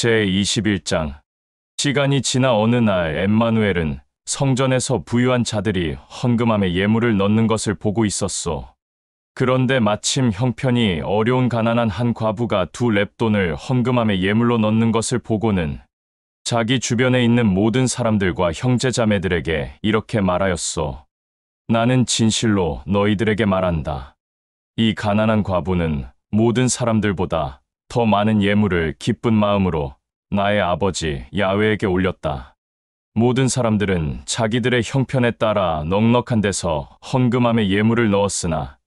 제21장. 시간이 지나 어느 날 엠마누엘은 성전에서 부유한 자들이 헌금함에 예물을 넣는 것을 보고 있었소. 그런데 마침 형편이 어려운 가난한 한 과부가 2렙돈을 헌금함에 예물로 넣는 것을 보고는 자기 주변에 있는 모든 사람들과 형제자매들에게 이렇게 말하였소. 나는 진실로 너희들에게 말한다. 이 가난한 과부는 모든 사람들보다 더 많은 예물을 기쁜 마음으로 나의 아버지 야훼에게 올렸다. 모든 사람들은 자기들의 형편에 따라 넉넉한 데서 헌금함에 예물을 넣었으나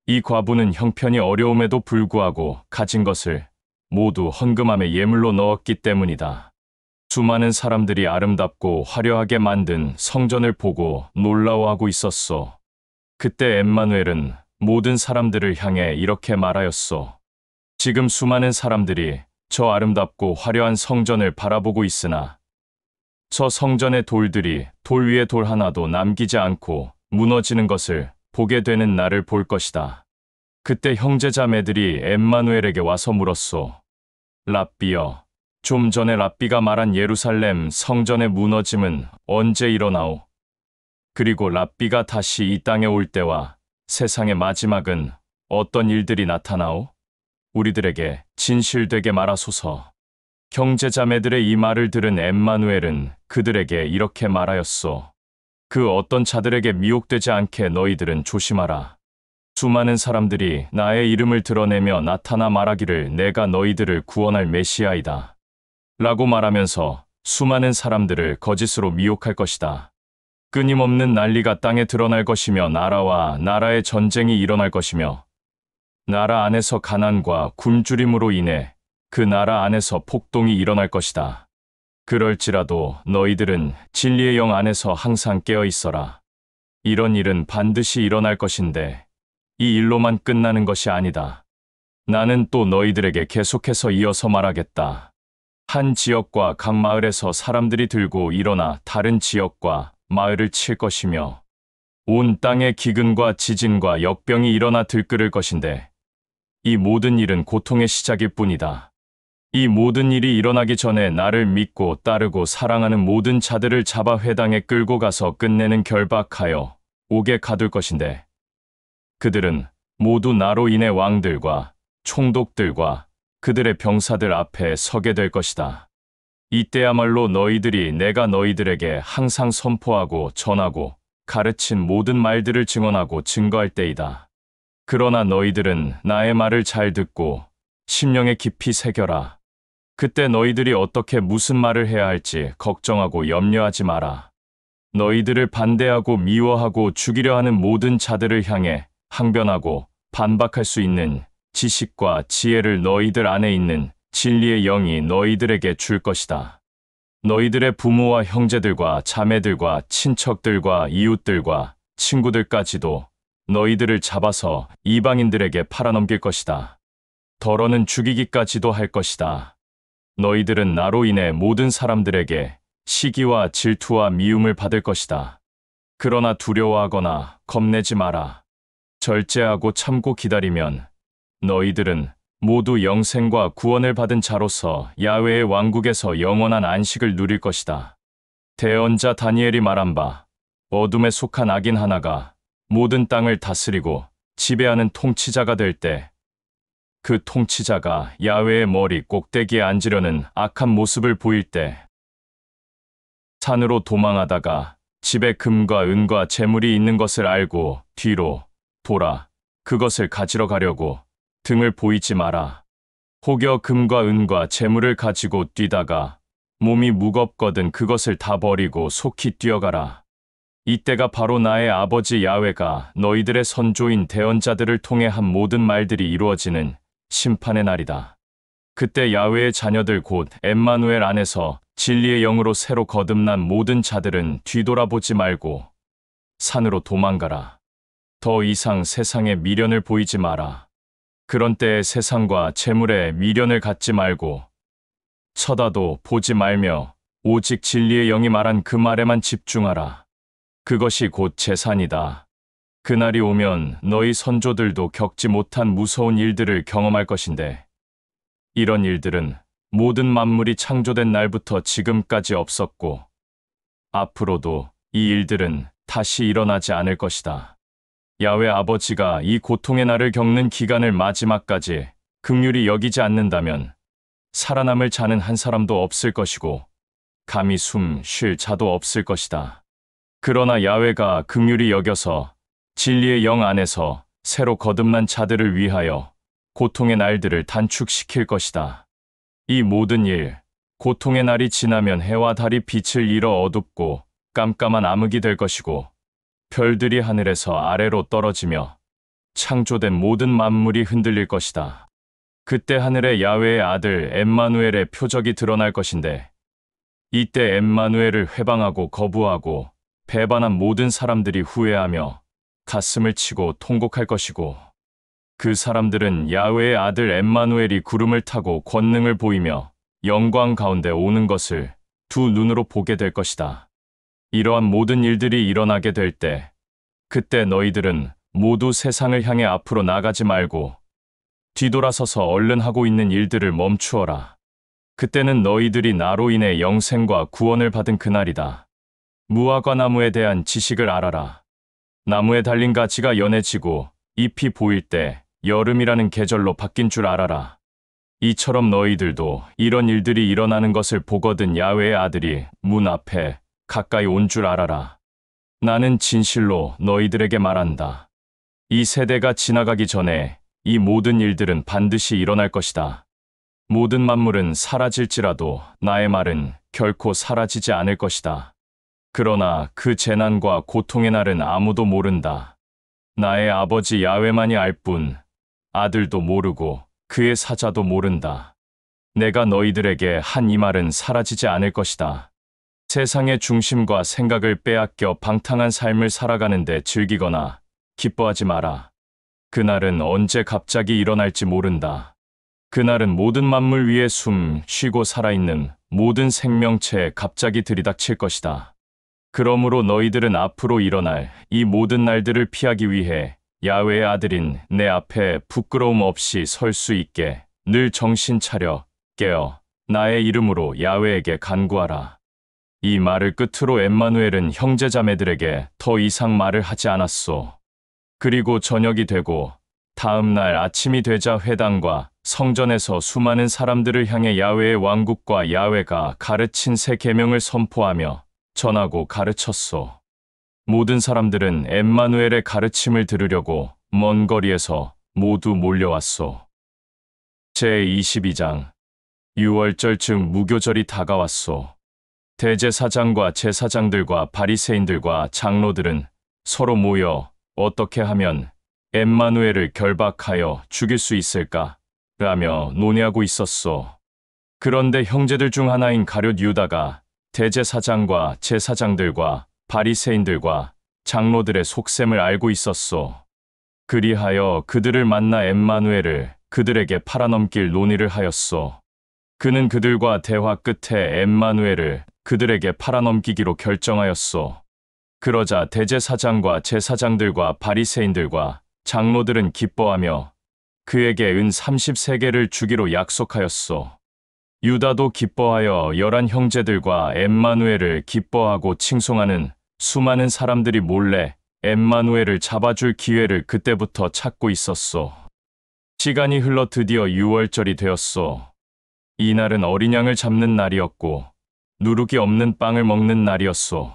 이 과부는 형편이 어려움에도 불구하고 가진 것을 모두 헌금함에 예물로 넣었기 때문이다. 수많은 사람들이 아름답고 화려하게 만든 성전을 보고 놀라워하고 있었소. 그때 엠마누엘은 모든 사람들을 향해 이렇게 말하였소. 지금 수많은 사람들이 저 아름답고 화려한 성전을 바라보고 있으나 저 성전의 돌들이 돌 위에 돌 하나도 남기지 않고 무너지는 것을 보게 되는 날을 볼 것이다. 그때 형제자매들이 엠마누엘에게 와서 물었소. 랍비여, 좀 전에 랍비가 말한 예루살렘 성전의 무너짐은 언제 일어나오? 그리고 랍비가 다시 이 땅에 올 때와 세상의 마지막은 어떤 일들이 나타나오? 우리들에게 진실되게 말하소서. 형제자매들의 이 말을 들은 엠마누엘은 그들에게 이렇게 말하였소. 그 어떤 자들에게 미혹되지 않게 너희들은 조심하라. 수많은 사람들이 나의 이름을 드러내며 나타나 말하기를 내가 너희들을 구원할 메시아이다. 라고 말하면서 수많은 사람들을 거짓으로 미혹할 것이다. 끊임없는 난리가 땅에 드러날 것이며 나라와 나라의 전쟁이 일어날 것이며 나라 안에서 가난과 굶주림으로 인해 그 나라 안에서 폭동이 일어날 것이다. 그럴지라도 너희들은 진리의 영 안에서 항상 깨어 있어라. 이런 일은 반드시 일어날 것인데 이 일로만 끝나는 것이 아니다. 나는 또 너희들에게 계속해서 이어서 말하겠다. 한 지역과 각 마을에서 사람들이 들고 일어나 다른 지역과 마을을 칠 것이며 온 땅에 기근과 지진과 역병이 일어나 들끓을 것인데 이 모든 일은 고통의 시작일 뿐이다. 이 모든 일이 일어나기 전에 나를 믿고 따르고 사랑하는 모든 자들을 잡아 회당에 끌고 가서 끝내는 결박하여 옥에 가둘 것인데 그들은 모두 나로 인해 왕들과 총독들과 그들의 병사들 앞에 서게 될 것이다. 이때야말로 너희들이 내가 너희들에게 항상 선포하고 전하고 가르친 모든 말들을 증언하고 증거할 때이다. 그러나 너희들은 나의 말을 잘 듣고 심령에 깊이 새겨라. 그때 너희들이 어떻게 무슨 말을 해야 할지 걱정하고 염려하지 마라. 너희들을 반대하고 미워하고 죽이려 하는 모든 자들을 향해 항변하고 반박할 수 있는 지식과 지혜를 너희들 안에 있는 진리의 영이 너희들에게 줄 것이다. 너희들의 부모와 형제들과 자매들과 친척들과 이웃들과 친구들까지도 너희들을 잡아서 이방인들에게 팔아넘길 것이다. 더러는 죽이기까지도 할 것이다. 너희들은 나로 인해 모든 사람들에게 시기와 질투와 미움을 받을 것이다. 그러나 두려워하거나 겁내지 마라. 절제하고 참고 기다리면 너희들은 모두 영생과 구원을 받은 자로서 야훼의 왕국에서 영원한 안식을 누릴 것이다. 대언자 다니엘이 말한 바 어둠에 속한 악인 하나가 모든 땅을 다스리고 지배하는 통치자가 될 때 그 통치자가 야훼의 머리 꼭대기에 앉으려는 악한 모습을 보일 때 산으로 도망하다가 집에 금과 은과 재물이 있는 것을 알고 뒤로 돌아 그것을 가지러 가려고 등을 보이지 마라. 혹여 금과 은과 재물을 가지고 뛰다가 몸이 무겁거든 그것을 다 버리고 속히 뛰어가라. 이때가 바로 나의 아버지 야훼가 너희들의 선조인 대언자들을 통해 한 모든 말들이 이루어지는 심판의 날이다. 그때 야훼의 자녀들 곧 엠마누엘 안에서 진리의 영으로 새로 거듭난 모든 자들은 뒤돌아보지 말고 산으로 도망가라. 더 이상 세상에 미련을 보이지 마라. 그런 때에 세상과 재물에 미련을 갖지 말고 쳐다도 보지 말며 오직 진리의 영이 말한 그 말에만 집중하라. 그것이 곧 재산이다. 그날이 오면 너희 선조들도 겪지 못한 무서운 일들을 경험할 것인데 이런 일들은 모든 만물이 창조된 날부터 지금까지 없었고, 앞으로도 이 일들은 다시 일어나지 않을 것이다. 야훼 아버지가 이 고통의 날을 겪는 기간을 마지막까지 긍휼히 여기지 않는다면 살아남을 자는 한 사람도 없을 것이고 감히 숨 쉴 자도 없을 것이다. 그러나 야훼가 긍휼히 여겨서 진리의 영 안에서 새로 거듭난 자들을 위하여 고통의 날들을 단축시킬 것이다. 이 모든 일, 고통의 날이 지나면 해와 달이 빛을 잃어 어둡고 깜깜한 암흑이 될 것이고 별들이 하늘에서 아래로 떨어지며 창조된 모든 만물이 흔들릴 것이다. 그때 하늘에 야훼의 아들 엠마누엘의 표적이 드러날 것인데 이때 엠마누엘을 회방하고 거부하고 배반한 모든 사람들이 후회하며 가슴을 치고 통곡할 것이고 그 사람들은 야훼의 아들 엠마누엘이 구름을 타고 권능을 보이며 영광 가운데 오는 것을 두 눈으로 보게 될 것이다. 이러한 모든 일들이 일어나게 될 때 그때 너희들은 모두 세상을 향해 앞으로 나가지 말고 뒤돌아서서 얼른 하고 있는 일들을 멈추어라. 그때는 너희들이 나로 인해 영생과 구원을 받은 그날이다. 무화과 나무에 대한 지식을 알아라. 나무에 달린 가지가 연해지고 잎이 보일 때 여름이라는 계절로 바뀐 줄 알아라. 이처럼 너희들도 이런 일들이 일어나는 것을 보거든 야훼의 아들이 문 앞에 가까이 온 줄 알아라. 나는 진실로 너희들에게 말한다. 이 세대가 지나가기 전에 이 모든 일들은 반드시 일어날 것이다. 모든 만물은 사라질지라도 나의 말은 결코 사라지지 않을 것이다. 그러나 그 재난과 고통의 날은 아무도 모른다. 나의 아버지 야훼만이 알 뿐 아들도 모르고 그의 사자도 모른다. 내가 너희들에게 한 이 말은 사라지지 않을 것이다. 세상의 중심과 생각을 빼앗겨 방탕한 삶을 살아가는데 즐기거나 기뻐하지 마라. 그날은 언제 갑자기 일어날지 모른다. 그날은 모든 만물 위에 숨 쉬고 살아있는 모든 생명체에 갑자기 들이닥칠 것이다. 그러므로 너희들은 앞으로 일어날 이 모든 날들을 피하기 위해 야훼의 아들인 내 앞에 부끄러움 없이 설 수 있게 늘 정신 차려 깨어 나의 이름으로 야훼에게 간구하라. 이 말을 끝으로 엠마누엘은 형제자매들에게 더 이상 말을 하지 않았소. 그리고 저녁이 되고 다음 날 아침이 되자 회당과 성전에서 수많은 사람들을 향해 야훼의 왕국과 야훼가 가르친 새 계명을 선포하며 전하고 가르쳤소. 모든 사람들은 엠마누엘의 가르침을 들으려고 먼 거리에서 모두 몰려왔소. 제22장 6월절 즉 무교절이 다가왔소. 대제사장과 제사장들과 바리새인들과 장로들은 서로 모여 어떻게 하면 엠마누엘을 결박하여 죽일 수 있을까? 라며 논의하고 있었소. 그런데 형제들 중 하나인 가룟 유다가 대제사장과 제사장들과 바리새인들과 장로들의 속셈을 알고 있었소. 그리하여 그들을 만나 엠마누엘을 그들에게 팔아넘길 논의를 하였소. 그는 그들과 대화 끝에 엠마누엘을 그들에게 팔아넘기기로 결정하였소. 그러자 대제사장과 제사장들과 바리새인들과 장로들은 기뻐하며 그에게 은 30세겔을 주기로 약속하였소. 유다도 기뻐하여 11 형제들과 엠마누엘을 기뻐하고 칭송하는 수많은 사람들이 몰래 엠마누엘을 잡아줄 기회를 그때부터 찾고 있었소. 시간이 흘러 드디어 6월절이 되었소. 이날은 어린 양을 잡는 날이었고 누룩이 없는 빵을 먹는 날이었소.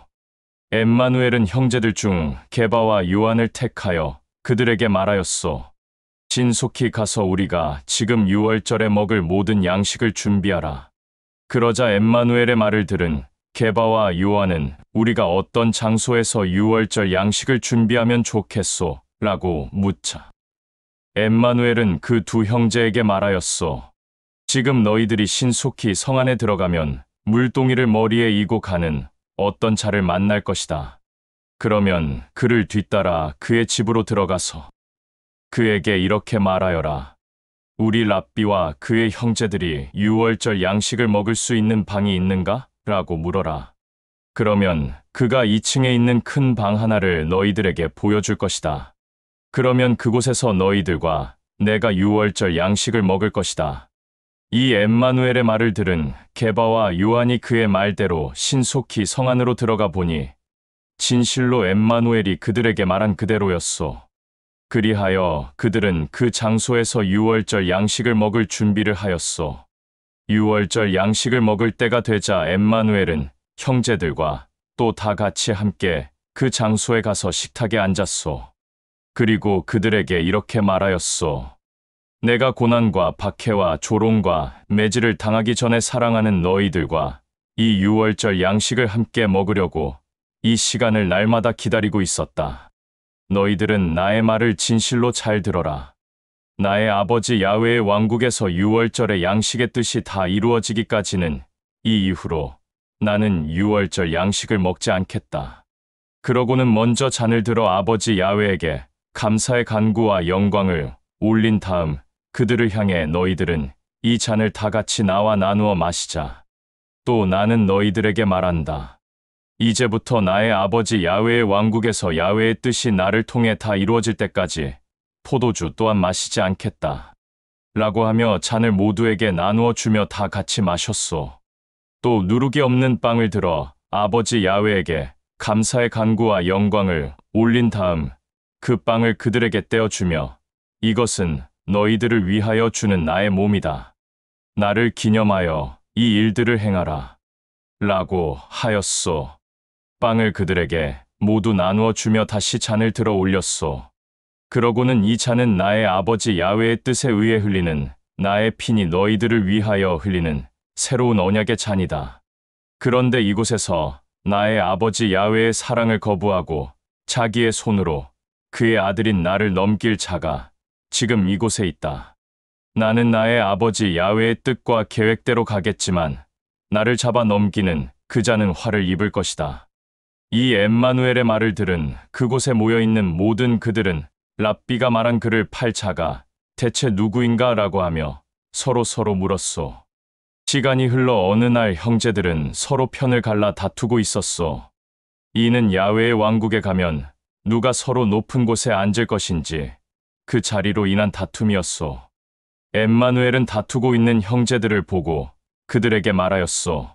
엠마누엘은 형제들 중 게바와 요한을 택하여 그들에게 말하였소. 신속히 가서 우리가 지금 6월절에 먹을 모든 양식을 준비하라. 그러자 엠마누엘의 말을 들은 게바와 요한은 우리가 어떤 장소에서 6월절 양식을 준비하면 좋겠소? 라고 묻자. 엠마누엘은 그 두 형제에게 말하였소. 지금 너희들이 신속히 성 안에 들어가면 물동이를 머리에 이고 가는 어떤 자를 만날 것이다. 그러면 그를 뒤따라 그의 집으로 들어가서 그에게 이렇게 말하여라. 우리 랍비와 그의 형제들이 6월절 양식을 먹을 수 있는 방이 있는가? 라고 물어라. 그러면 그가 2층에 있는 큰 방 하나를 너희들에게 보여줄 것이다. 그러면 그곳에서 너희들과 내가 6월절 양식을 먹을 것이다. 이 엠마누엘의 말을 들은 게바와 요한이 그의 말대로 신속히 성 안으로 들어가 보니 진실로 엠마누엘이 그들에게 말한 그대로였소. 그리하여 그들은 그 장소에서 유월절 양식을 먹을 준비를 하였소. 유월절 양식을 먹을 때가 되자 엠마누엘은 형제들과 또 다 같이 함께 그 장소에 가서 식탁에 앉았소. 그리고 그들에게 이렇게 말하였소. 내가 고난과 박해와 조롱과 매질을 당하기 전에 사랑하는 너희들과 이 유월절 양식을 함께 먹으려고 이 시간을 날마다 기다리고 있었다. 너희들은 나의 말을 진실로 잘 들어라. 나의 아버지 야훼의 왕국에서 유월절의 양식의 뜻이 다 이루어지기까지는 이 이후로 나는 유월절 양식을 먹지 않겠다. 그러고는 먼저 잔을 들어 아버지 야훼에게 감사의 간구와 영광을 올린 다음 그들을 향해 너희들은 이 잔을 다 같이 나와 나누어 마시자. 또 나는 너희들에게 말한다. 이제부터 나의 아버지 야훼의 왕국에서 야훼의 뜻이 나를 통해 다 이루어질 때까지 포도주 또한 마시지 않겠다. 라고 하며 잔을 모두에게 나누어 주며 다 같이 마셨소. 또 누룩이 없는 빵을 들어 아버지 야훼에게 감사의 간구와 영광을 올린 다음 그 빵을 그들에게 떼어주며 이것은 너희들을 위하여 주는 나의 몸이다. 나를 기념하여 이 일들을 행하라. 라고 하였소. 빵을 그들에게 모두 나누어 주며 다시 잔을 들어 올렸소. 그러고는 이 잔은 나의 아버지 야훼의 뜻에 의해 흘리는 나의 피니 너희들을 위하여 흘리는 새로운 언약의 잔이다. 그런데 이곳에서 나의 아버지 야훼의 사랑을 거부하고 자기의 손으로 그의 아들인 나를 넘길 자가 지금 이곳에 있다. 나는 나의 아버지 야훼의 뜻과 계획대로 가겠지만 나를 잡아 넘기는 그 자는 화를 입을 것이다. 이 엠마누엘의 말을 들은 그곳에 모여있는 모든 그들은 랍비가 말한 그를 팔 자가 대체 누구인가 라고 하며 서로 물었소. 시간이 흘러 어느 날 형제들은 서로 편을 갈라 다투고 있었소. 이는 야훼의 왕국에 가면 누가 서로 높은 곳에 앉을 것인지 그 자리로 인한 다툼이었소. 엠마누엘은 다투고 있는 형제들을 보고 그들에게 말하였소.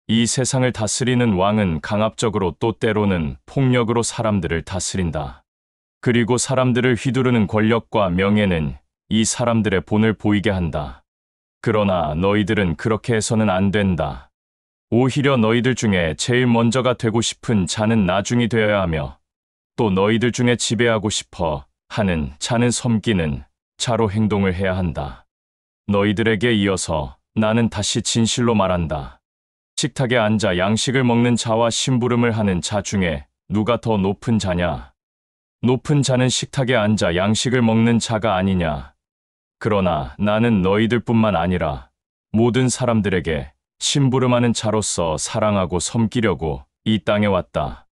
이 세상을 다스리는 왕은 강압적으로 또 때로는 폭력으로 사람들을 다스린다. 그리고 사람들을 휘두르는 권력과 명예는 이 사람들의 본을 보이게 한다. 그러나 너희들은 그렇게 해서는 안 된다. 오히려 너희들 중에 제일 먼저가 되고 싶은 자는 나중이 되어야 하며 또 너희들 중에 지배하고 싶어 하는 자는 섬기는 자로 행동을 해야 한다. 너희들에게 이어서 나는 다시 진실로 말한다. 식탁에 앉아 양식을 먹는 자와 심부름을 하는 자 중에 누가 더 높은 자냐? 높은 자는 식탁에 앉아 양식을 먹는 자가 아니냐? 그러나 나는 너희들뿐만 아니라 모든 사람들에게 심부름하는 자로서 사랑하고 섬기려고 이 땅에 왔다.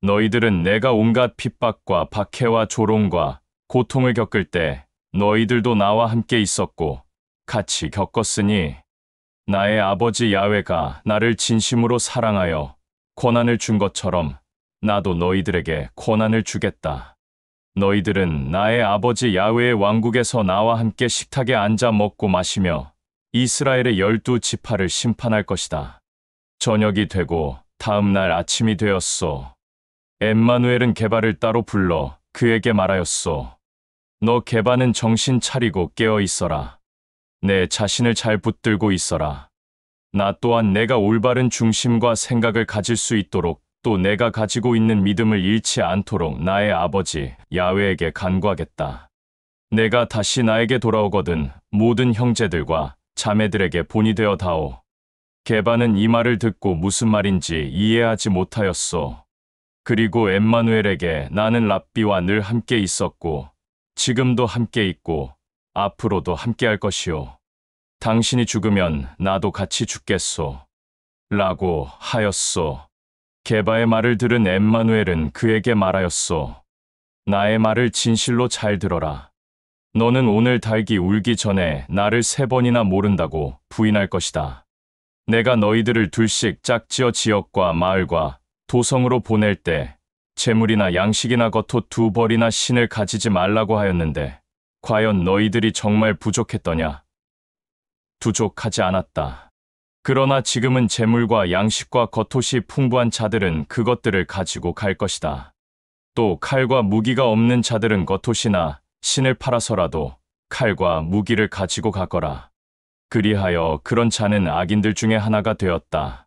너희들은 내가 온갖 핍박과 박해와 조롱과 고통을 겪을 때 너희들도 나와 함께 있었고 같이 겪었으니 나의 아버지 야훼가 나를 진심으로 사랑하여 권한을 준 것처럼 나도 너희들에게 권한을 주겠다. 너희들은 나의 아버지 야훼의 왕국에서 나와 함께 식탁에 앉아 먹고 마시며 이스라엘의 12지파를 심판할 것이다. 저녁이 되고 다음 날 아침이 되었소. 엠마누엘은 게바를 따로 불러 그에게 말하였소. 너 게바는 정신 차리고 깨어 있어라. 내 자신을 잘 붙들고 있어라. 나 또한 내가 올바른 중심과 생각을 가질 수 있도록 또 내가 가지고 있는 믿음을 잃지 않도록 나의 아버지 야훼에게 간구하겠다. 내가 다시 나에게 돌아오거든 모든 형제들과 자매들에게 본이 되어 다오. 게바는 이 말을 듣고 무슨 말인지 이해하지 못하였소. 그리고 엠마누엘에게 나는 랍비와 늘 함께 있었고 지금도 함께 있고 앞으로도 함께 할 것이오. 당신이 죽으면 나도 같이 죽겠소. 라고 하였소. 게바의 말을 들은 엠마누엘은 그에게 말하였소. 나의 말을 진실로 잘 들어라. 너는 오늘 닭이 울기 전에 나를 3번이나 모른다고 부인할 것이다. 내가 너희들을 둘씩 짝지어 지역과 마을과 도성으로 보낼 때 재물이나 양식이나 겉옷 2벌이나 신을 가지지 말라고 하였는데 과연 너희들이 정말 부족했더냐? 부족하지 않았다. 그러나 지금은 재물과 양식과 겉옷이 풍부한 자들은 그것들을 가지고 갈 것이다. 또 칼과 무기가 없는 자들은 겉옷이나 신을 팔아서라도 칼과 무기를 가지고 가거라. 그리하여 그런 자는 악인들 중에 하나가 되었다.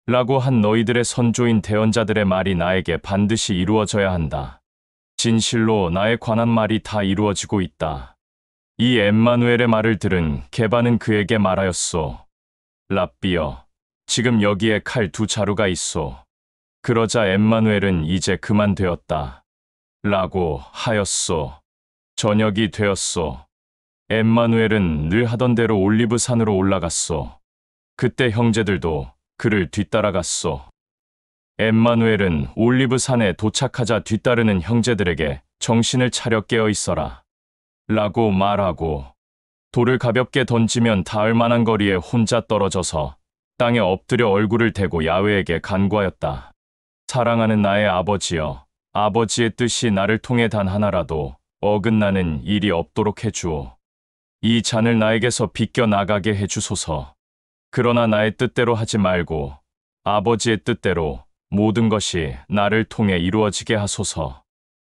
라고 한 너희들의 선조인 대언자들의 말이 나에게 반드시 이루어져야 한다. 진실로 나에 관한 말이 다 이루어지고 있다. 이 엠마누엘의 말을 들은 게바는 그에게 말하였소. 랍비여, 지금 여기에 칼 2자루가 있소. 그러자 엠마누엘은 이제 그만되었다. 라고 하였소. 저녁이 되었소. 엠마누엘은 늘 하던 대로 올리브산으로 올라갔소. 그때 형제들도 그를 뒤따라갔소. 엠마누엘은 올리브산에 도착하자 뒤따르는 형제들에게 정신을 차려 깨어 있어라. 라고 말하고 돌을 가볍게 던지면 닿을 만한 거리에 혼자 떨어져서 땅에 엎드려 얼굴을 대고 야훼에게 간구하였다. 사랑하는 나의 아버지여, 아버지의 뜻이 나를 통해 단 하나라도 어긋나는 일이 없도록 해주오. 이 잔을 나에게서 비껴 나가게 해주소서. 그러나 나의 뜻대로 하지 말고 아버지의 뜻대로 모든 것이 나를 통해 이루어지게 하소서.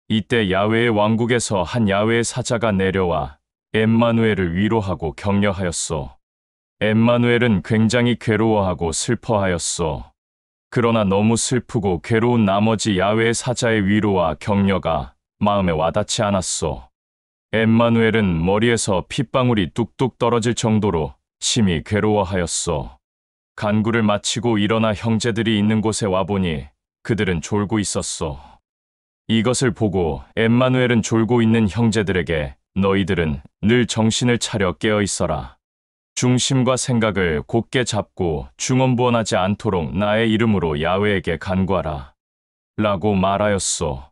이때 야훼의 왕국에서 한 야훼의 사자가 내려와 엠마누엘을 위로하고 격려하였소. 엠마누엘은 굉장히 괴로워하고 슬퍼하였소. 그러나 너무 슬프고 괴로운 나머지 야훼의 사자의 위로와 격려가 마음에 와닿지 않았소. 엠마누엘은 머리에서 핏방울이 뚝뚝 떨어질 정도로 심히 괴로워하였소. 간구를 마치고 일어나 형제들이 있는 곳에 와보니 그들은 졸고 있었소. 이것을 보고 엠마누엘은 졸고 있는 형제들에게 너희들은 늘 정신을 차려 깨어 있어라. 중심과 생각을 곧게 잡고 중언부언하지 않도록 나의 이름으로 야훼에게 간구하라. 라고 말하였소.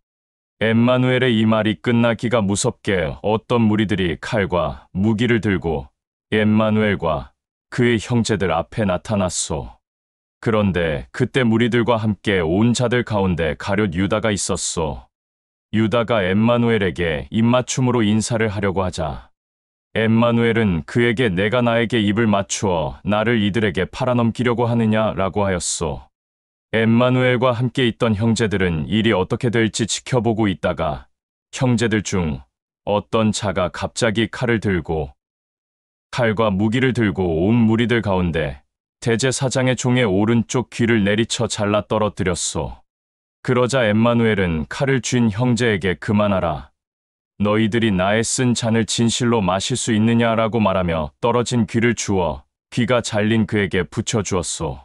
엠마누엘의 이 말이 끝나기가 무섭게 어떤 무리들이 칼과 무기를 들고 엠마누엘과 그의 형제들 앞에 나타났소. 그런데 그때 무리들과 함께 온 자들 가운데 가룟 유다가 있었소. 유다가 엠마누엘에게 입맞춤으로 인사를 하려고 하자 엠마누엘은 그에게 내가 나에게 입을 맞추어 나를 이들에게 팔아넘기려고 하느냐라고 하였소. 엠마누엘과 함께 있던 형제들은 일이 어떻게 될지 지켜보고 있다가 형제들 중 어떤 자가 갑자기 칼을 들고 칼과 무기를 들고 온 무리들 가운데 대제사장의 종의 오른쪽 귀를 내리쳐 잘라 떨어뜨렸소. 그러자 엠마누엘은 칼을 쥔 형제에게 그만하라. 너희들이 나의 쓴 잔을 진실로 마실 수 있느냐라고 말하며 떨어진 귀를 주어 귀가 잘린 그에게 붙여주었소.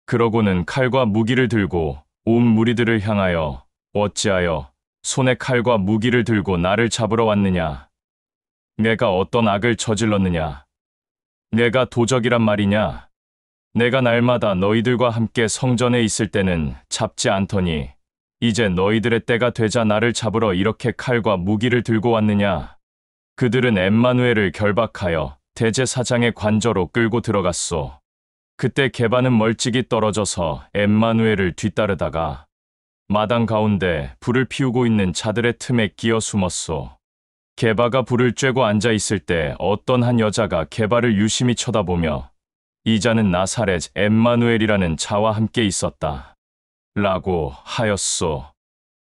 그러고는 칼과 무기를 들고 온 무리들을 향하여 어찌하여 손에 칼과 무기를 들고 나를 잡으러 왔느냐? 내가 어떤 악을 저질렀느냐? 내가 도적이란 말이냐? 내가 날마다 너희들과 함께 성전에 있을 때는 잡지 않더니 이제 너희들의 때가 되자 나를 잡으러 이렇게 칼과 무기를 들고 왔느냐? 그들은 엠마누엘을 결박하여 대제사장의 관저로 끌고 들어갔소. 그때 게바는 멀찍이 떨어져서 엠마누엘을 뒤따르다가 마당 가운데 불을 피우고 있는 자들의 틈에 끼어 숨었소. 게바가 불을 쬐고 앉아 있을 때 어떤 한 여자가 게바를 유심히 쳐다보며 이 자는 나사렛 엠마누엘이라는 자와 함께 있었다. 라고 하였소.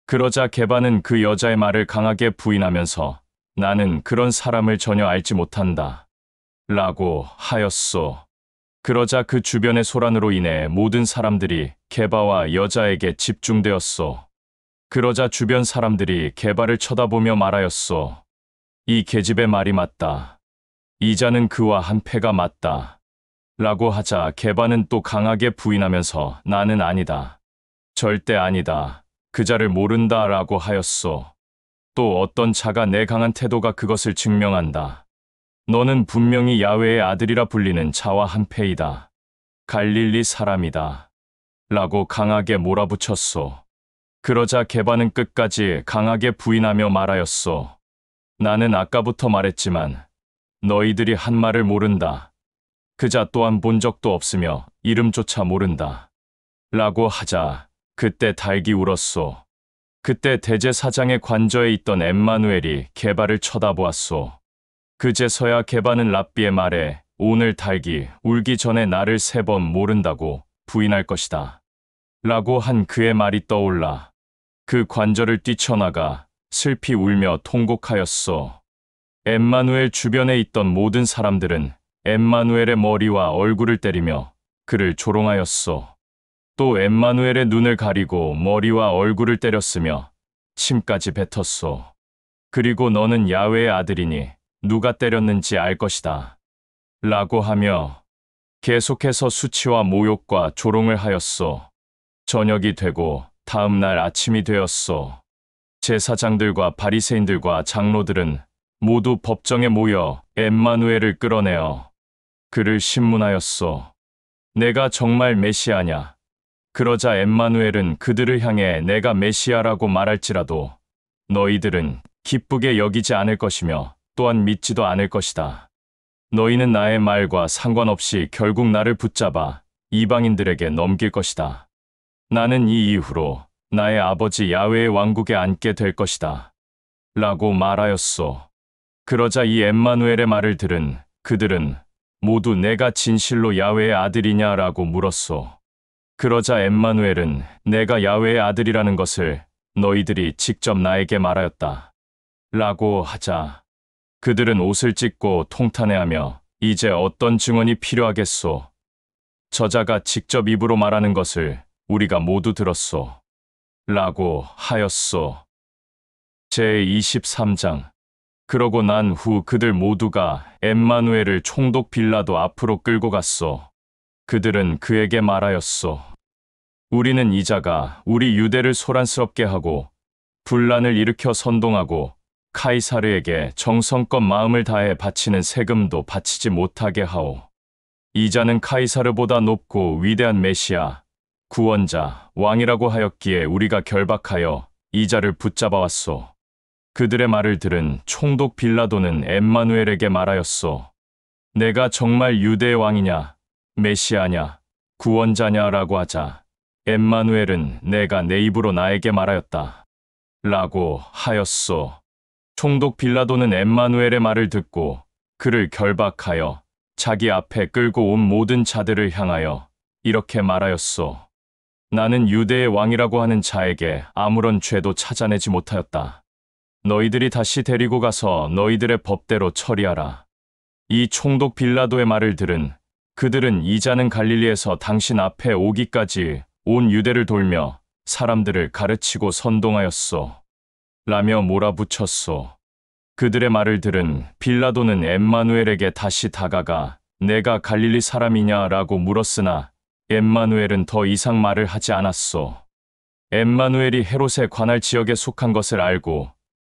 그러자 게바는 그 여자의 말을 강하게 부인하면서 나는 그런 사람을 전혀 알지 못한다. 라고 하였소. 그러자 그 주변의 소란으로 인해 모든 사람들이 게바와 여자에게 집중되었소. 그러자 주변 사람들이 게바를 쳐다보며 말하였소. 이 계집의 말이 맞다. 이 자는 그와 한 패가 맞다. 라고 하자 게바는 또 강하게 부인하면서 나는 아니다. 절대 아니다. 그 자를 모른다 라고 하였소. 또 어떤 자가 내 강한 태도가 그것을 증명한다. 너는 분명히 야훼의 아들이라 불리는 자와 한 패이다. 갈릴리 사람이다. 라고 강하게 몰아붙였소. 그러자 게바는 끝까지 강하게 부인하며 말하였소. 나는 아까부터 말했지만 너희들이 한 말을 모른다. 그 자 또한 본 적도 없으며 이름조차 모른다. 라고 하자 그때 닭이 울었소. 그때 대제사장의 관저에 있던 엠마누엘이 게바를 쳐다보았소. 그제서야 게바는 랍비의 말에 오늘 달기 울기 전에 나를 3번 모른다고 부인할 것이다. 라고 한 그의 말이 떠올라 그 관절을 뛰쳐나가 슬피 울며 통곡하였소. 엠마누엘 주변에 있던 모든 사람들은 엠마누엘의 머리와 얼굴을 때리며 그를 조롱하였소. 또 엠마누엘의 눈을 가리고 머리와 얼굴을 때렸으며 침까지 뱉었소. 그리고 너는 야훼의 아들이니 누가 때렸는지 알 것이다. 라고 하며 계속해서 수치와 모욕과 조롱을 하였소. 저녁이 되고 다음 날 아침이 되었소. 제사장들과 바리새인들과 장로들은 모두 법정에 모여 엠마누엘을 끌어내어 그를 신문하였소. 내가 정말 메시아냐? 그러자 엠마누엘은 그들을 향해 내가 메시아라고 말할지라도 너희들은 기쁘게 여기지 않을 것이며 또한 믿지도 않을 것이다. 너희는 나의 말과 상관없이 결국 나를 붙잡아 이방인들에게 넘길 것이다. 나는 이 이후로 나의 아버지 야훼의 왕국에 앉게 될 것이다. 라고 말하였소. 그러자 이 엠마누엘의 말을 들은 그들은 모두 내가 진실로 야훼의 아들이냐라고 물었소. 그러자 엠마누엘은 내가 야훼의 아들이라는 것을 너희들이 직접 나에게 말하였다. 라고 하자 그들은 옷을 찢고 통탄해하며 이제 어떤 증언이 필요하겠소. 저자가 직접 입으로 말하는 것을 우리가 모두 들었소. 라고 하였소. 제23장. 그러고 난 후 그들 모두가 엠마누엘을 총독 빌라도 앞으로 끌고 갔소. 그들은 그에게 말하였소. 우리는 이자가 우리 유대를 소란스럽게 하고 분란을 일으켜 선동하고 카이사르에게 정성껏 마음을 다해 바치는 세금도 바치지 못하게 하오. 이자는 카이사르보다 높고 위대한 메시아, 구원자, 왕이라고 하였기에 우리가 결박하여 이자를 붙잡아 왔소. 그들의 말을 들은 총독 빌라도는 엠마누엘에게 말하였소. 내가 정말 유대의 왕이냐, 메시아냐, 구원자냐라고 하자 엠마누엘은 내가 내 입으로 나에게 말하였다. 라고 하였소. 총독 빌라도는 엠마누엘의 말을 듣고 그를 결박하여 자기 앞에 끌고 온 모든 자들을 향하여 이렇게 말하였소. 나는 유대의 왕이라고 하는 자에게 아무런 죄도 찾아내지 못하였다. 너희들이 다시 데리고 가서 너희들의 법대로 처리하라. 이 총독 빌라도의 말을 들은 그들은 이자는 갈릴리에서 당신 앞에 오기까지 온 유대를 돌며 사람들을 가르치고 선동하였소. 라며 몰아붙였소. 그들의 말을 들은 빌라도는 엠마누엘에게 다시 다가가 내가 갈릴리 사람이냐라고 물었으나 엠마누엘은 더 이상 말을 하지 않았소. 엠마누엘이 헤롯의 관할 지역에 속한 것을 알고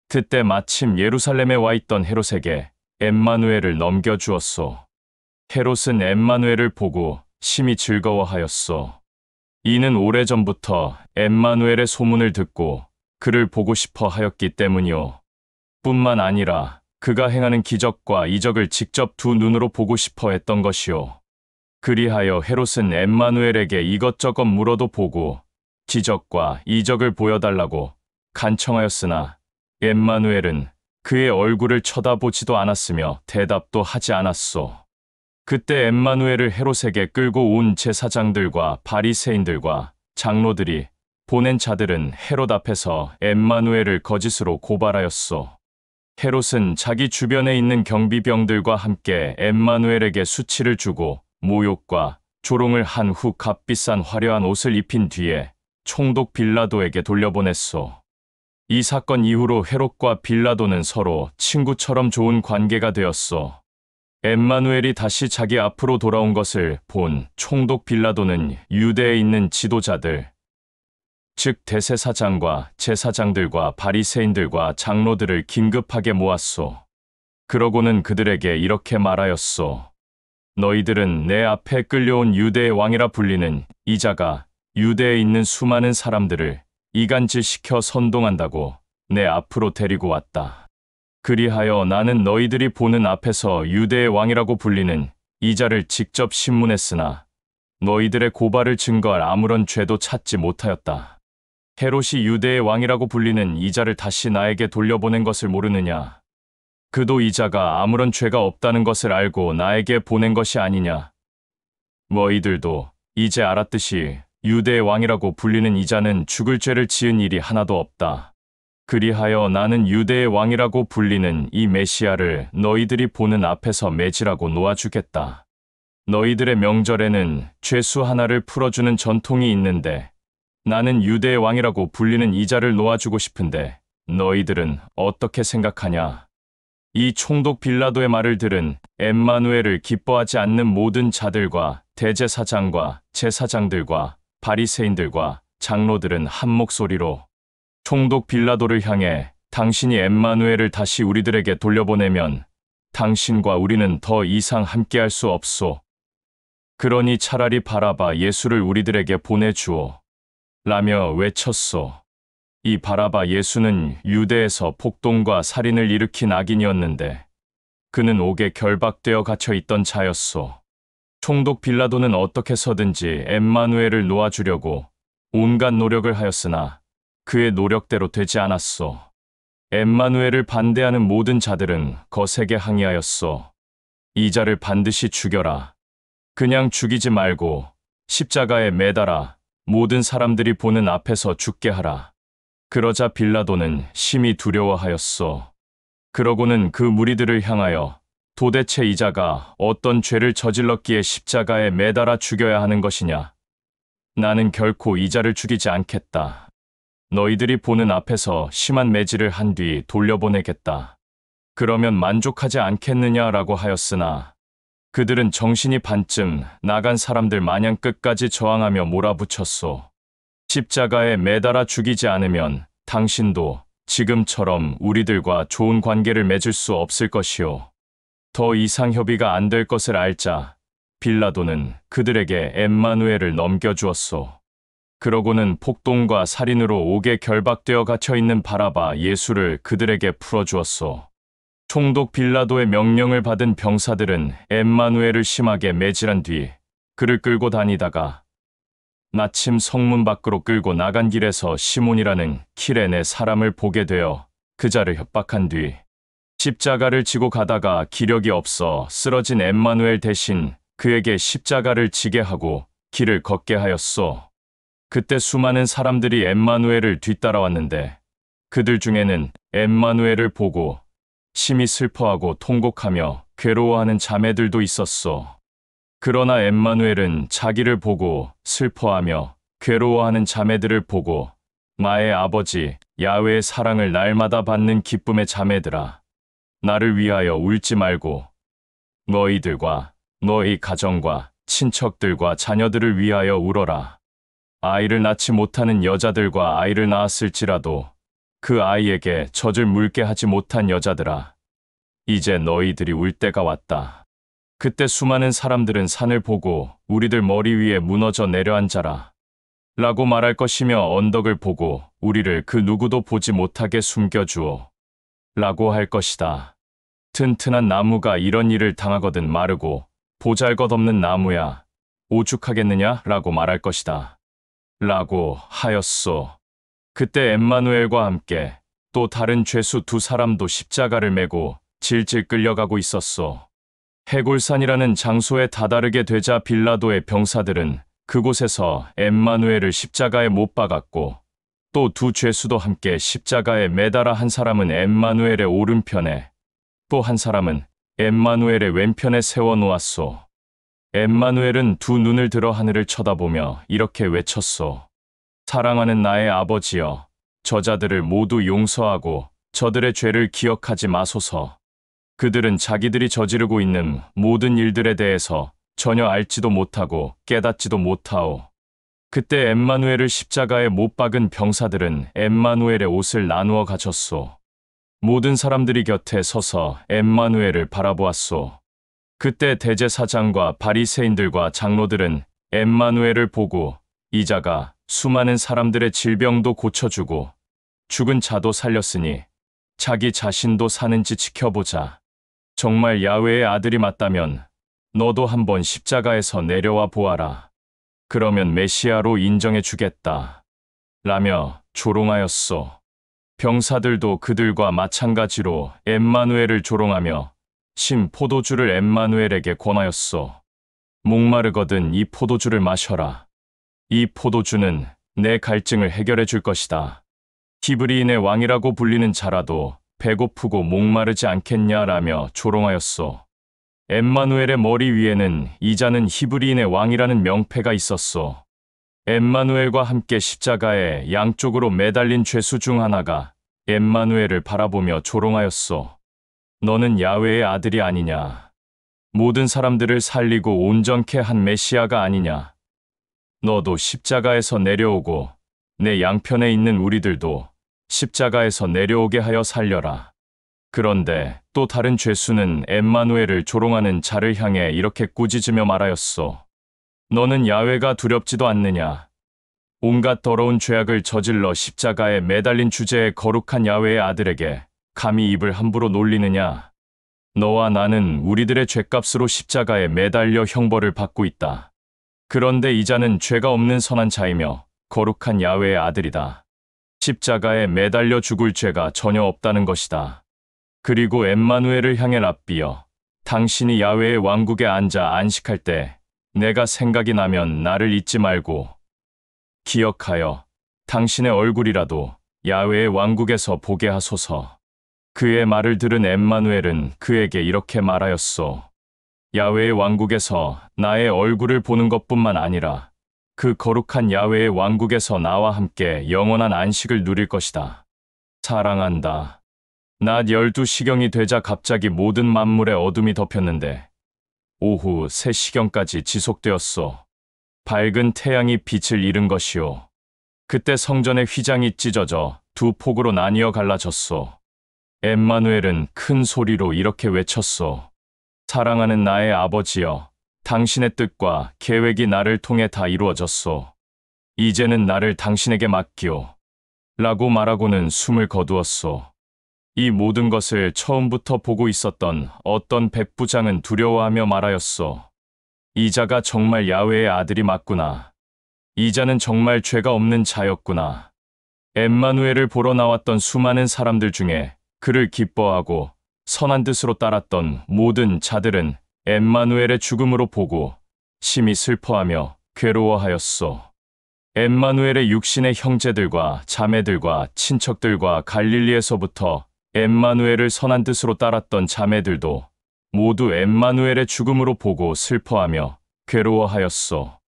그때 마침 예루살렘에 와 있던 헤롯에게 엠마누엘을 넘겨주었소. 헤롯은 엠마누엘을 보고 심히 즐거워하였소. 이는 오래전부터 엠마누엘의 소문을 듣고 그를 보고 싶어 하였기 때문이요. 뿐만 아니라 그가 행하는 기적과 이적을 직접 두 눈으로 보고 싶어 했던 것이요. 그리하여 헤롯은 엠마누엘에게 이것저것 물어도 보고 기적과 이적을 보여달라고 간청하였으나 엠마누엘은 그의 얼굴을 쳐다보지도 않았으며 대답도 하지 않았소. 그때 엠마누엘을 헤롯에게 끌고 온 제사장들과 바리새인들과 장로들이 보낸 자들은 헤롯 앞에서 엠마누엘을 거짓으로 고발하였소. 헤롯은 자기 주변에 있는 경비병들과 함께 엠마누엘에게 수치를 주고 모욕과 조롱을 한 후 값비싼 화려한 옷을 입힌 뒤에 총독 빌라도에게 돌려보냈소. 이 사건 이후로 헤롯과 빌라도는 서로 친구처럼 좋은 관계가 되었소. 엠마누엘이 다시 자기 앞으로 돌아온 것을 본 총독 빌라도는 유대에 있는 지도자들, 즉 대제사장과 제사장들과 바리새인들과 장로들을 긴급하게 모았소. 그러고는 그들에게 이렇게 말하였소. 너희들은 내 앞에 끌려온 유대의 왕이라 불리는 이자가 유대에 있는 수많은 사람들을 이간질시켜 선동한다고 내 앞으로 데리고 왔다. 그리하여 나는 너희들이 보는 앞에서 유대의 왕이라고 불리는 이자를 직접 신문했으나 너희들의 고발을 증거할 아무런 죄도 찾지 못하였다. 헤롯이 유대의 왕이라고 불리는 이자를 다시 나에게 돌려보낸 것을 모르느냐? 그도 이자가 아무런 죄가 없다는 것을 알고 나에게 보낸 것이 아니냐. 너희들도 이제 알았듯이 유대의 왕이라고 불리는 이자는 죽을 죄를 지은 일이 하나도 없다. 그리하여 나는 유대의 왕이라고 불리는 이 메시아를 너희들이 보는 앞에서 매질하고 놓아주겠다. 너희들의 명절에는 죄수 하나를 풀어주는 전통이 있는데 나는 유대의 왕이라고 불리는 이자를 놓아주고 싶은데 너희들은 어떻게 생각하냐? 이 총독 빌라도의 말을 들은 엠마누엘을 기뻐하지 않는 모든 자들과 대제사장과 제사장들과 바리새인들과 장로들은 한 목소리로 총독 빌라도를 향해 당신이 엠마누엘을 다시 우리들에게 돌려보내면 당신과 우리는 더 이상 함께할 수 없소. 그러니 차라리 바라바 예수를 우리들에게 보내주오. 라며 외쳤소. 이 바라바 예수는 유대에서 폭동과 살인을 일으킨 악인이었는데 그는 옥에 결박되어 갇혀 있던 자였소. 총독 빌라도는 어떻게 해서든지 엠마누엘을 놓아주려고 온갖 노력을 하였으나 그의 노력대로 되지 않았소. 엠마누엘을 반대하는 모든 자들은 거세게 항의하였소. 이자를 반드시 죽여라. 그냥 죽이지 말고 십자가에 매달아 모든 사람들이 보는 앞에서 죽게 하라. 그러자 빌라도는 심히 두려워하였소. 그러고는 그 무리들을 향하여 도대체 이자가 어떤 죄를 저질렀기에 십자가에 매달아 죽여야 하는 것이냐? 나는 결코 이자를 죽이지 않겠다. 너희들이 보는 앞에서 심한 매질을 한 뒤 돌려보내겠다. 그러면 만족하지 않겠느냐라고 하였으나 그들은 정신이 반쯤 나간 사람들 마냥 끝까지 저항하며 몰아붙였소. 십자가에 매달아 죽이지 않으면 당신도 지금처럼 우리들과 좋은 관계를 맺을 수 없을 것이오. 더 이상 협의가 안 될 것을 알자 빌라도는 그들에게 엠마누엘을 넘겨주었소. 그러고는 폭동과 살인으로 옥에 결박되어 갇혀있는 바라바 예수를 그들에게 풀어주었소. 총독 빌라도의 명령을 받은 병사들은 엠마누엘을 심하게 매질한 뒤 그를 끌고 다니다가 마침 성문 밖으로 끌고 나간 길에서 시몬이라는 키레네 사람을 보게 되어 그 자를 협박한 뒤 십자가를 지고 가다가 기력이 없어 쓰러진 엠마누엘 대신 그에게 십자가를 지게 하고 길을 걷게 하였소. 그때 수많은 사람들이 엠마누엘을 뒤따라왔는데 그들 중에는 엠마누엘을 보고 심히 슬퍼하고 통곡하며 괴로워하는 자매들도 있었소. 그러나 엠마누엘은 자기를 보고 슬퍼하며 괴로워하는 자매들을 보고 나의 아버지 야훼의 사랑을 날마다 받는 기쁨의 자매들아, 나를 위하여 울지 말고 너희들과 너희 가정과 친척들과 자녀들을 위하여 울어라. 아이를 낳지 못하는 여자들과 아이를 낳았을지라도 그 아이에게 젖을 물게 하지 못한 여자들아, 이제 너희들이 울 때가 왔다. 그때 수많은 사람들은 산을 보고 우리들 머리 위에 무너져 내려앉아라 라고 말할 것이며 언덕을 보고 우리를 그 누구도 보지 못하게 숨겨주오 라고 할 것이다. 튼튼한 나무가 이런 일을 당하거든 마르고 보잘것없는 나무야 오죽하겠느냐 라고 말할 것이다 라고 하였소. 그때 엠마누엘과 함께 또 다른 죄수 두 사람도 십자가를 메고 질질 끌려가고 있었소. 해골산이라는 장소에 다다르게 되자 빌라도의 병사들은 그곳에서 엠마누엘을 십자가에 못 박았고 또 두 죄수도 함께 십자가에 매달아 한 사람은 엠마누엘의 오른편에 또 한 사람은 엠마누엘의 왼편에 세워놓았소. 엠마누엘은 두 눈을 들어 하늘을 쳐다보며 이렇게 외쳤소. 사랑하는 나의 아버지여, 저자들을 모두 용서하고 저들의 죄를 기억하지 마소서. 그들은 자기들이 저지르고 있는 모든 일들에 대해서 전혀 알지도 못하고 깨닫지도 못하오. 그때 엠마누엘을 십자가에 못 박은 병사들은 엠마누엘의 옷을 나누어 가졌소. 모든 사람들이 곁에 서서 엠마누엘을 바라보았소. 그때 대제사장과 바리새인들과 장로들은 엠마누엘을 보고 이자가 수많은 사람들의 질병도 고쳐주고 죽은 자도 살렸으니 자기 자신도 사는지 지켜보자. 정말 야훼의 아들이 맞다면 너도 한번 십자가에서 내려와 보아라. 그러면 메시아로 인정해 주겠다. 라며 조롱하였소. 병사들도 그들과 마찬가지로 엠마누엘을 조롱하며 신 포도주를 엠마누엘에게 권하였소. 목마르거든 이 포도주를 마셔라. 이 포도주는 내 갈증을 해결해 줄 것이다. 히브리인의 왕이라고 불리는 자라도 배고프고 목마르지 않겠냐라며 조롱하였소. 엠마누엘의 머리 위에는 이자는 히브리인의 왕이라는 명패가 있었소. 엠마누엘과 함께 십자가에 양쪽으로 매달린 죄수 중 하나가 엠마누엘을 바라보며 조롱하였소. 너는 야훼의 아들이 아니냐. 모든 사람들을 살리고 온전케 한 메시아가 아니냐. 너도 십자가에서 내려오고 내 양편에 있는 우리들도 십자가에서 내려오게 하여 살려라. 그런데 또 다른 죄수는 엠마누엘을 조롱하는 자를 향해 이렇게 꾸짖으며 말하였소. 너는 야훼가 두렵지도 않느냐. 온갖 더러운 죄악을 저질러 십자가에 매달린 주제의 거룩한 야훼의 아들에게 감히 입을 함부로 놀리느냐. 너와 나는 우리들의 죄값으로 십자가에 매달려 형벌을 받고 있다. 그런데 이자는 죄가 없는 선한 자이며 거룩한 야훼의 아들이다. 십자가에 매달려 죽을 죄가 전혀 없다는 것이다. 그리고 엠마누엘을 향해 랍비여, 당신이 야훼의 왕국에 앉아 안식할 때 내가 생각이 나면 나를 잊지 말고 기억하여 당신의 얼굴이라도 야훼의 왕국에서 보게 하소서. 그의 말을 들은 엠마누엘은 그에게 이렇게 말하였소. 야훼의 왕국에서 나의 얼굴을 보는 것뿐만 아니라 그 거룩한 야훼의 왕국에서 나와 함께 영원한 안식을 누릴 것이다. 사랑한다. 낮 12시경이 되자 갑자기 모든 만물의 어둠이 덮였는데 오후 3시경까지 지속되었소. 밝은 태양이 빛을 잃은 것이오. 그때 성전의 휘장이 찢어져 두 폭으로 나뉘어 갈라졌소. 엠마누엘은 큰 소리로 이렇게 외쳤소. 사랑하는 나의 아버지여, 당신의 뜻과 계획이 나를 통해 다 이루어졌소. 이제는 나를 당신에게 맡기오. 라고 말하고는 숨을 거두었소. 이 모든 것을 처음부터 보고 있었던 어떤 백부장은 두려워하며 말하였소. 이자가 정말 야훼의 아들이 맞구나. 이자는 정말 죄가 없는 자였구나. 엠마누엘을 보러 나왔던 수많은 사람들 중에 그를 기뻐하고 선한 뜻으로 따랐던 모든 자들은 엠마누엘의 죽음으로 보고 심히 슬퍼하며 괴로워하였소. 엠마누엘의 육신의 형제들과 자매들과 친척들과 갈릴리에서부터 엠마누엘을 선한 뜻으로 따랐던 자매들도 모두 엠마누엘의 죽음으로 보고 슬퍼하며 괴로워하였소.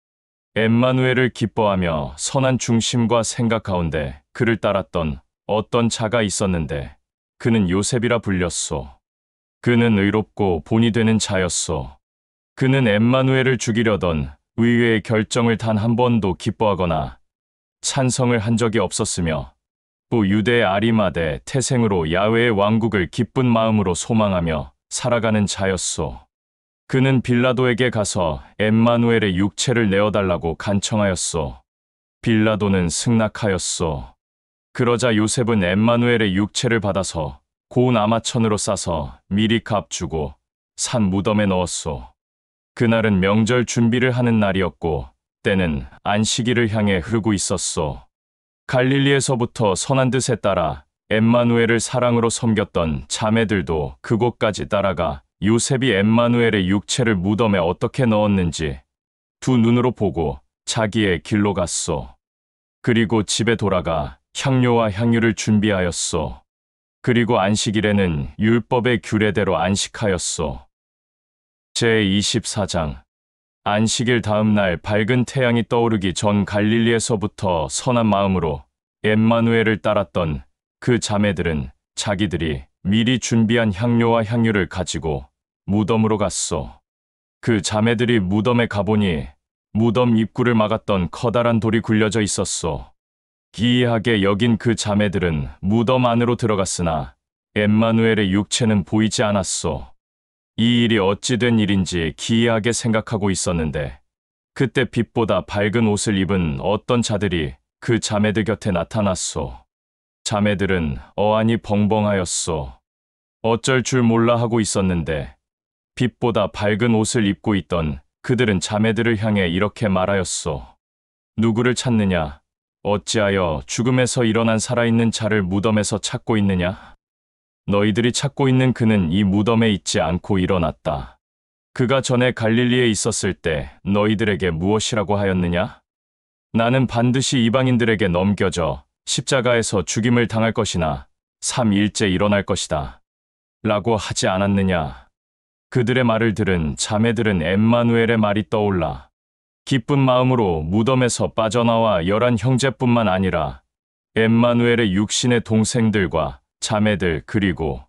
엠마누엘을 기뻐하며 선한 중심과 생각 가운데 그를 따랐던 어떤 자가 있었는데 그는 요셉이라 불렸소. 그는 의롭고 본이 되는 자였소. 그는 엠마누엘을 죽이려던 의회의 결정을 단 한 번도 기뻐하거나 찬성을 한 적이 없었으며 또 유대의 아리마대 태생으로 야훼의 왕국을 기쁜 마음으로 소망하며 살아가는 자였소. 그는 빌라도에게 가서 엠마누엘의 육체를 내어달라고 간청하였소. 빌라도는 승낙하였소. 그러자 요셉은 엠마누엘의 육체를 받아서 고운 아마천으로 싸서 미리 값주고 산 무덤에 넣었소. 그날은 명절 준비를 하는 날이었고 때는 안식일을 향해 흐르고 있었소. 갈릴리에서부터 선한 뜻에 따라 엠마누엘을 사랑으로 섬겼던 자매들도 그곳까지 따라가 요셉이 엠마누엘의 육체를 무덤에 어떻게 넣었는지 두 눈으로 보고 자기의 길로 갔소. 그리고 집에 돌아가 향료와 향유를 준비하였소. 그리고 안식일에는 율법의 규례대로 안식하였소. 제24장 안식일 다음 날 밝은 태양이 떠오르기 전 갈릴리에서부터 선한 마음으로 엠마누엘을 따랐던 그 자매들은 자기들이 미리 준비한 향료와 향유를 가지고 무덤으로 갔소. 그 자매들이 무덤에 가보니 무덤 입구를 막았던 커다란 돌이 굴려져 있었소. 기이하게 여긴 그 자매들은 무덤 안으로 들어갔으나 엠마누엘의 육체는 보이지 않았소. 이 일이 어찌 된 일인지 기이하게 생각하고 있었는데 그때 빛보다 밝은 옷을 입은 어떤 자들이 그 자매들 곁에 나타났소. 자매들은 어안이 벙벙하였소. 어쩔 줄 몰라 하고 있었는데 빛보다 밝은 옷을 입고 있던 그들은 자매들을 향해 이렇게 말하였소. 누구를 찾느냐? 어찌하여 죽음에서 일어난 살아있는 자를 무덤에서 찾고 있느냐? 너희들이 찾고 있는 그는 이 무덤에 있지 않고 일어났다. 그가 전에 갈릴리에 있었을 때 너희들에게 무엇이라고 하였느냐? 나는 반드시 이방인들에게 넘겨져 십자가에서 죽임을 당할 것이나 3일째 일어날 것이다. 라고 하지 않았느냐? 그들의 말을 들은 자매들은 엠마누엘의 말이 떠올라 기쁜 마음으로 무덤에서 빠져나와 11 형제뿐만 아니라 엠마누엘의 육신의 동생들과 자매들 그리고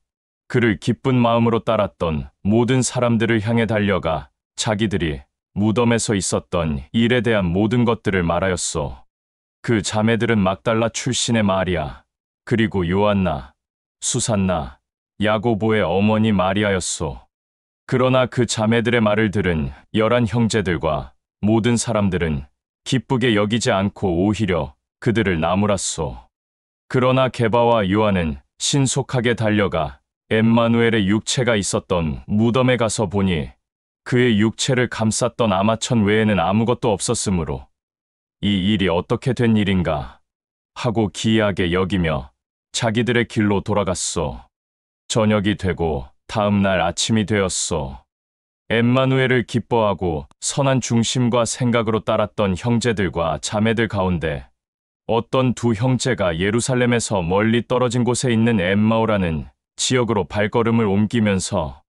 그를 기쁜 마음으로 따랐던 모든 사람들을 향해 달려가 자기들이 무덤에서 있었던 일에 대한 모든 것들을 말하였소. 그 자매들은 막달라 출신의 마리아, 그리고 요한나, 수산나, 야고보의 어머니 마리아였소. 그러나 그 자매들의 말을 들은 11 형제들과 모든 사람들은 기쁘게 여기지 않고 오히려 그들을 나무랐소. 그러나 게바와 요한은 신속하게 달려가 엠마누엘의 육체가 있었던 무덤에 가서 보니 그의 육체를 감쌌던 아마천 외에는 아무것도 없었으므로 이 일이 어떻게 된 일인가 하고 기이하게 여기며 자기들의 길로 돌아갔소. 저녁이 되고 다음 날 아침이 되었소. 엠마누엘을 기뻐하고 선한 중심과 생각으로 따랐던 형제들과 자매들 가운데 어떤 두 형제가 예루살렘에서 멀리 떨어진 곳에 있는 엠마오라는 지역으로 발걸음을 옮기면서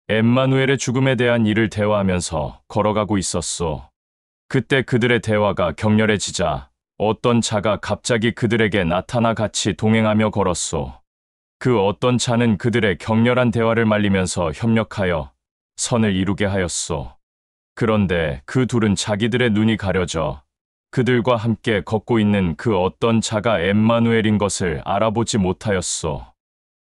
엠마누엘의 죽음에 대한 일을 대화하면서 걸어가고 있었소. 그때 그들의 대화가 격렬해지자 어떤 자가 갑자기 그들에게 나타나 같이 동행하며 걸었소. 그 어떤 자는 그들의 격렬한 대화를 말리면서 협력하여 선을 이루게 하였소. 그런데 그 둘은 자기들의 눈이 가려져 그들과 함께 걷고 있는 그 어떤 자가 엠마누엘인 것을 알아보지 못하였소.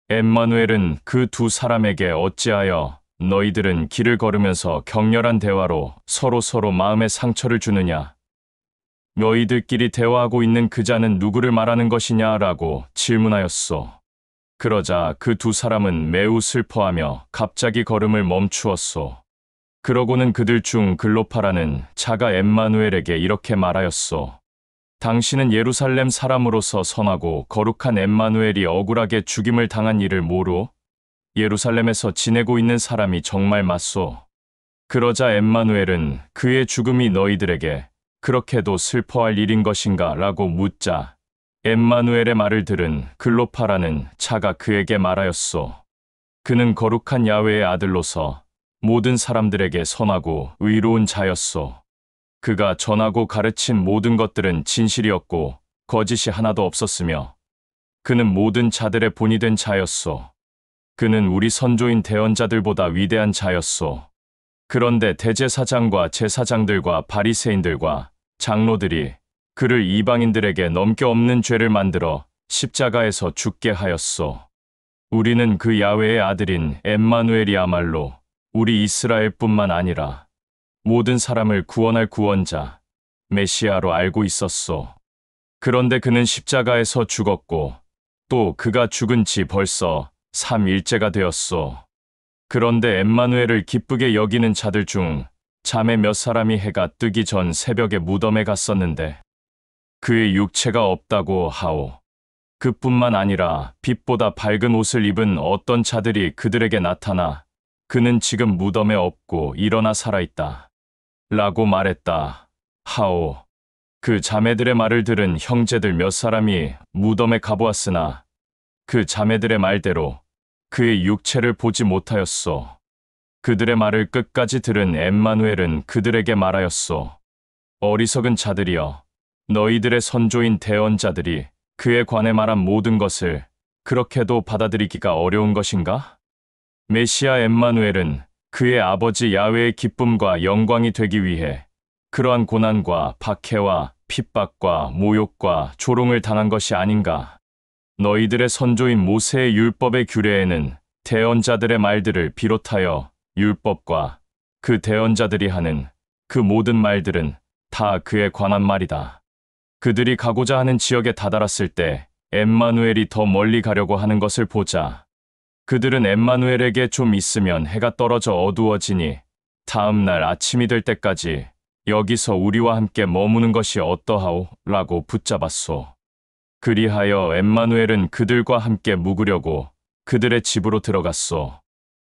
엠마누엘은 그 두 사람에게 어찌하여 너희들은 길을 걸으면서 격렬한 대화로 서로 마음에 상처를 주느냐? 너희들끼리 대화하고 있는 그 자는 누구를 말하는 것이냐라고 질문하였소. 그러자 그 두 사람은 매우 슬퍼하며 갑자기 걸음을 멈추었소. 그러고는 그들 중 글로파라는 자가 엠마누엘에게 이렇게 말하였소. 당신은 예루살렘 사람으로서 선하고 거룩한 엠마누엘이 억울하게 죽임을 당한 일을 모루? 예루살렘에서 지내고 있는 사람이 정말 맞소. 그러자 엠마누엘은 그의 죽음이 너희들에게 그렇게도 슬퍼할 일인 것인가? 라고 묻자 엠마누엘의 말을 들은 글로파라는 자가 그에게 말하였소. 그는 거룩한 야훼의 아들로서 모든 사람들에게 선하고 의로운 자였소. 그가 전하고 가르친 모든 것들은 진실이었고 거짓이 하나도 없었으며 그는 모든 자들의 본이 된 자였소. 그는 우리 선조인 대언자들보다 위대한 자였소. 그런데 대제사장과 제사장들과 바리새인들과 장로들이 그를 이방인들에게 넘겨 없는 죄를 만들어 십자가에서 죽게 하였소. 우리는 그 야훼의 아들인 엠마누엘이야말로 우리 이스라엘뿐만 아니라 모든 사람을 구원할 구원자, 메시아로 알고 있었소. 그런데 그는 십자가에서 죽었고 또 그가 죽은 지 벌써 3일째가 되었소. 그런데 엠마누엘을 기쁘게 여기는 자들 중 자매 몇 사람이 해가 뜨기 전 새벽에 무덤에 갔었는데 그의 육체가 없다고 하오. 그뿐만 아니라 빛보다 밝은 옷을 입은 어떤 자들이 그들에게 나타나 그는 지금 무덤에 없고 일어나 살아있다. 라고 말했다. 하오. 그 자매들의 말을 들은 형제들 몇 사람이 무덤에 가보았으나 그 자매들의 말대로 그의 육체를 보지 못하였소. 그들의 말을 끝까지 들은 엠마누엘은 그들에게 말하였소. 어리석은 자들이여, 너희들의 선조인 대언자들이 그에 관해 말한 모든 것을 그렇게도 받아들이기가 어려운 것인가? 메시아 엠마누엘은 그의 아버지 야훼의 기쁨과 영광이 되기 위해 그러한 고난과 박해와 핍박과 모욕과 조롱을 당한 것이 아닌가? 너희들의 선조인 모세의 율법의 규례에는 대언자들의 말들을 비롯하여 율법과 그 대언자들이 하는 그 모든 말들은 다 그에 관한 말이다. 그들이 가고자 하는 지역에 다다랐을 때 엠마누엘이 더 멀리 가려고 하는 것을 보자. 그들은 엠마누엘에게 좀 있으면 해가 떨어져 어두워지니 다음 날 아침이 될 때까지 여기서 우리와 함께 머무는 것이 어떠하오? 라고 붙잡았소. 그리하여 엠마누엘은 그들과 함께 묵으려고 그들의 집으로 들어갔소.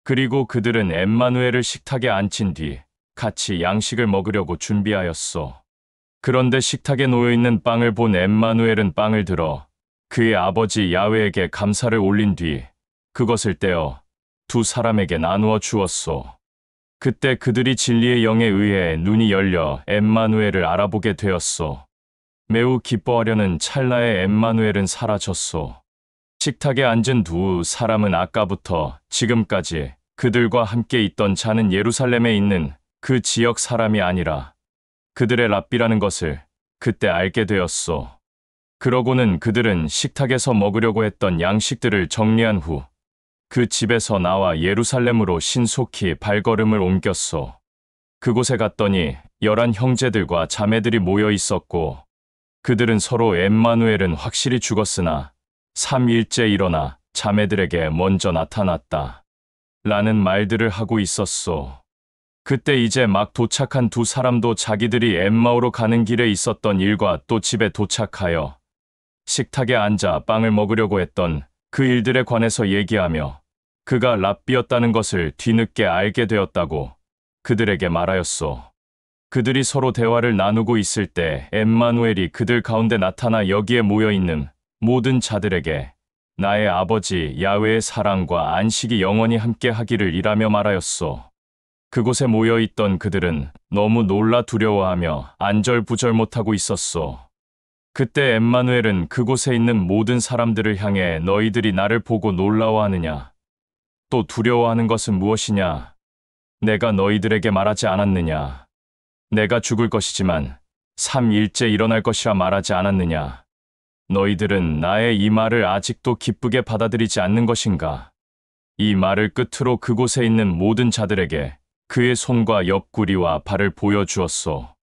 그리고 그들은 엠마누엘을 식탁에 앉힌 뒤 같이 양식을 먹으려고 준비하였소. 그런데 식탁에 놓여있는 빵을 본 엠마누엘은 빵을 들어 그의 아버지 야훼에게 감사를 올린 뒤 그것을 떼어 두 사람에게 나누어 주었소. 그때 그들이 진리의 영에 의해 눈이 열려 엠마누엘을 알아보게 되었소. 매우 기뻐하려는 찰나에 엠마누엘은 사라졌소. 식탁에 앉은 두 사람은 아까부터 지금까지 그들과 함께 있던 자는 예루살렘에 있는 그 지역 사람이 아니라 그들의 랍비라는 것을 그때 알게 되었소. 그러고는 그들은 식탁에서 먹으려고 했던 양식들을 정리한 후 그 집에서 나와 예루살렘으로 신속히 발걸음을 옮겼소. 그곳에 갔더니 11 형제들과 자매들이 모여 있었고 그들은 서로 엠마누엘은 확실히 죽었으나 3일째 일어나 자매들에게 먼저 나타났다. 라는 말들을 하고 있었소. 그때 이제 막 도착한 두 사람도 자기들이 엠마오로 가는 길에 있었던 일과 또 집에 도착하여 식탁에 앉아 빵을 먹으려고 했던 그 일들에 관해서 얘기하며 그가 랍비였다는 것을 뒤늦게 알게 되었다고 그들에게 말하였소. 그들이 서로 대화를 나누고 있을 때 엠마누엘이 그들 가운데 나타나 여기에 모여있는 모든 자들에게 나의 아버지 야훼의 사랑과 안식이 영원히 함께 하기를 이라며 말하였소. 그곳에 모여있던 그들은 너무 놀라 두려워하며 안절부절 못하고 있었소. 그때 엠마누엘은 그곳에 있는 모든 사람들을 향해 너희들이 나를 보고 놀라워하느냐? 또 두려워하는 것은 무엇이냐? 내가 너희들에게 말하지 않았느냐? 내가 죽을 것이지만 3일째 일어날 것이라 말하지 않았느냐? 너희들은 나의 이 말을 아직도 기쁘게 받아들이지 않는 것인가? 이 말을 끝으로 그곳에 있는 모든 자들에게 그의 손과 옆구리와 발을 보여주었소.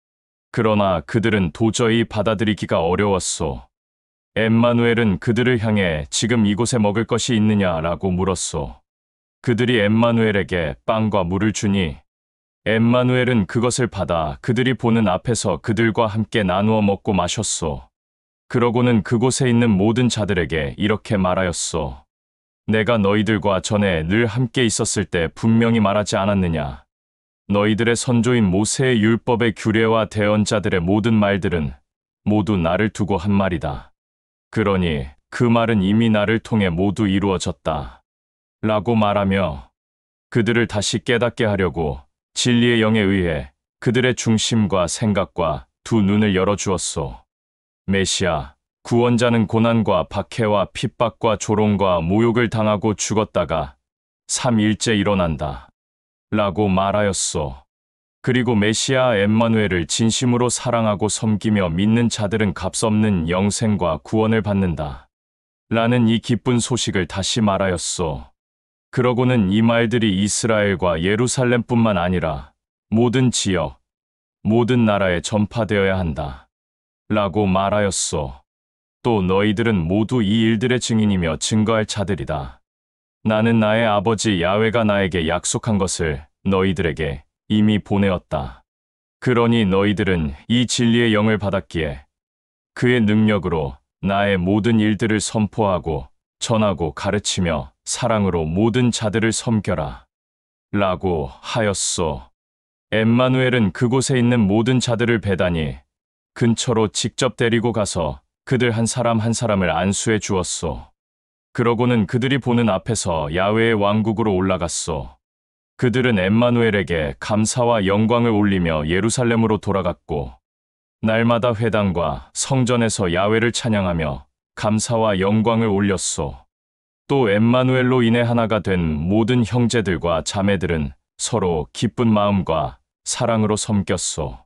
그러나 그들은 도저히 받아들이기가 어려웠소. 엠마누엘은 그들을 향해 지금 이곳에 먹을 것이 있느냐라고 물었소. 그들이 엠마누엘에게 빵과 물을 주니 엠마누엘은 그것을 받아 그들이 보는 앞에서 그들과 함께 나누어 먹고 마셨소. 그러고는 그곳에 있는 모든 자들에게 이렇게 말하였소. 내가 너희들과 전에 늘 함께 있었을 때 분명히 말하지 않았느냐? 너희들의 선조인 모세의 율법의 규례와 대언자들의 모든 말들은 모두 나를 두고 한 말이다. 그러니 그 말은 이미 나를 통해 모두 이루어졌다. 라고 말하며 그들을 다시 깨닫게 하려고 진리의 영에 의해 그들의 중심과 생각과 두 눈을 열어주었소. 메시아, 구원자는 고난과 박해와 핍박과 조롱과 모욕을 당하고 죽었다가 3일째 일어난다. 라고 말하였소. 그리고 메시아 엠마누엘을 진심으로 사랑하고 섬기며 믿는 자들은 값없는 영생과 구원을 받는다. 라는 이 기쁜 소식을 다시 말하였소. 그러고는 이 말들이 이스라엘과 예루살렘뿐만 아니라 모든 지역, 모든 나라에 전파되어야 한다. 라고 말하였소. 또 너희들은 모두 이 일들의 증인이며 증거할 자들이다. 나는 나의 아버지 야훼가 나에게 약속한 것을 너희들에게 이미 보내었다. 그러니 너희들은 이 진리의 영을 받았기에 그의 능력으로 나의 모든 일들을 선포하고 전하고 가르치며 사랑으로 모든 자들을 섬겨라. 라고 하였소. 엠마누엘은 그곳에 있는 모든 자들을 배단히 근처로 직접 데리고 가서 그들 한 사람 한 사람을 안수해 주었소. 그러고는 그들이 보는 앞에서 야훼의 왕국으로 올라갔소. 그들은 엠마누엘에게 감사와 영광을 올리며 예루살렘으로 돌아갔고 날마다 회당과 성전에서 야훼를 찬양하며 감사와 영광을 올렸소. 또 엠마누엘로 인해 하나가 된 모든 형제들과 자매들은 서로 기쁜 마음과 사랑으로 섬겼소.